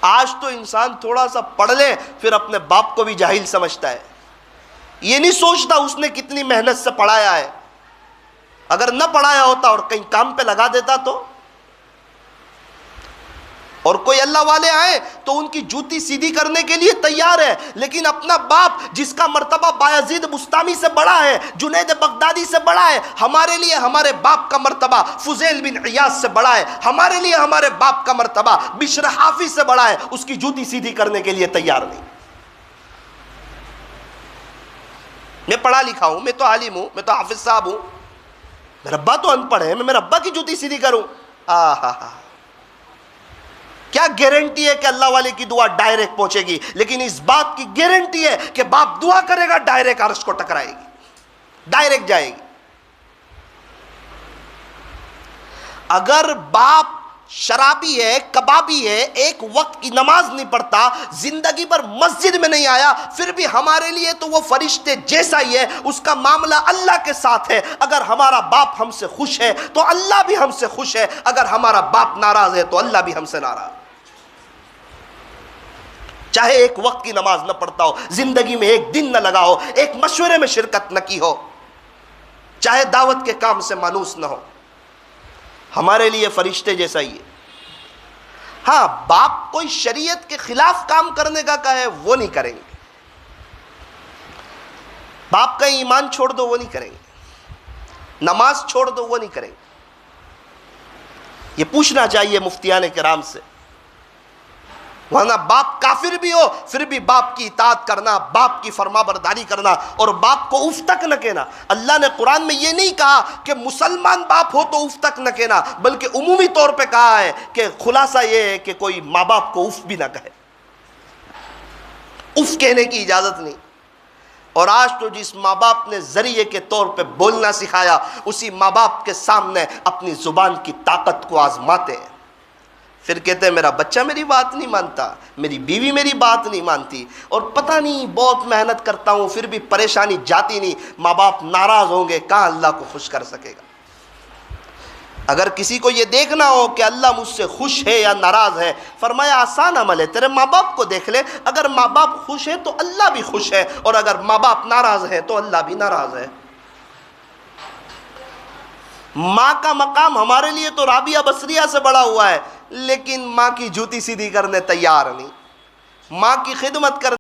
آج تو انسان تھوڑا سا پڑھ لے پھر اپنے باپ کو بھی جاہل سمجھتا ہے، یہ نہیں سوچتا اس نے کتنی محنت سے پڑھایا ہے، اگر نہ پڑھایا ہوتا اور کہیں کام پہ لگا دیتا تو۔ اور کوئی اللہ والے آئے تو ان کی جوتی سیدھی کرنے کے لیے تیار ہے، لیکن اپنا باپ جس کا مرتبہ بایزید بستامی سے بڑا ہے، جنید بغدادی سے بڑا ہے، ہمارے لیے ہمارے باپ کا مرتبہ فضیل بن عیاض سے بڑا ہے، ہمارے لیے ہمارے باپ کا مرتبہ بشر حافظ سے بڑا ہے، اس کی جوتی سیدھی کرنے کے لیے تیار نہیں۔ میں پڑھا لکھا ہوں، میں تو عالم ہوں، میں تو حافظ صاحب ہوں، میرا ابا تو ان پڑھ ہے، میں میرے ابا کی جوتی سیدھی کروں؟ کیا گارنٹی ہے کہ اللہ والے کی دعا ڈائریکٹ پہنچے گی؟ لیکن اس بات کی گارنٹی ہے کہ باپ دعا کرے گا ڈائریکٹ عرش کو ٹکرائے گی، ڈائریکٹ جائے گی۔ اگر باپ شرابی ہے، کبابی ہے، ایک وقت کی نماز نہیں پڑھتا، زندگی پر مسجد میں نہیں آیا، پھر بھی ہمارے لیے تو وہ فرشتے جیسا ہی ہے، اس کا معاملہ اللہ کے ساتھ ہے۔ اگر ہمارا باپ ہم سے خوش ہے تو اللہ بھی ہم سے خوش ہے، اگر ہمارا باپ ناراض ہے تو اللہ بھی ہم سے ناراض۔ چاہے ایک وقت کی نماز نہ پڑھتا ہو، زندگی میں ایک دن نہ لگا ہو، ایک مشورے میں شرکت نہ کی ہو، چاہے دعوت کے کام سے مانوس نہ ہو، ہمارے لیے فرشتے جیسا ہی ہے۔ ہاں، باپ کوئی شریعت کے خلاف کام کرنے کا کہے وہ نہیں کریں گے، باپ کا ایمان چھوڑ دو وہ نہیں کریں گے، نماز چھوڑ دو وہ نہیں کریں گے۔ یہ پوچھنا چاہیے مفتیان کرام سے، ورنہ باپ کافر بھی ہو پھر بھی باپ کی اطاعت کرنا، باپ کی فرما برداری کرنا، اور باپ کو اف تک نہ کہنا۔ اللہ نے قرآن میں یہ نہیں کہا کہ مسلمان باپ ہو تو اف تک نہ کہنا، بلکہ عمومی طور پہ کہا ہے کہ خلاصہ یہ ہے کہ کوئی ماں باپ کو اف بھی نہ کہے، اف کہنے کی اجازت نہیں۔ اور آج تو جس ماں باپ نے ذریعے کے طور پہ بولنا سکھایا، اسی ماں باپ کے سامنے اپنی زبان کی طاقت کو آزماتے ہیں، پھر کہتے ہیں میرا بچہ میری بات نہیں مانتا، میری بیوی میری بات نہیں مانتی، اور پتہ نہیں بہت محنت کرتا ہوں پھر بھی پریشانی جاتی نہیں۔ ماں باپ ناراض ہوں گے، کہاں اللہ کو خوش کر سکے گا؟ اگر کسی کو یہ دیکھنا ہو کہ اللہ مجھ سے خوش ہے یا ناراض ہے، فرمایا آسان عمل ہے، تیرے ماں باپ کو دیکھ لے، اگر ماں باپ خوش ہے تو اللہ بھی خوش ہے، اور اگر ماں باپ ناراض ہے تو اللہ بھی ناراض ہے۔ ماں کا مقام ہمارے لیے تو رابعہ بصریہ سے بڑا ہوا ہے، لیکن ماں کی جوتی سیدھی کرنے تیار نہیں، ماں کی خدمت کرنے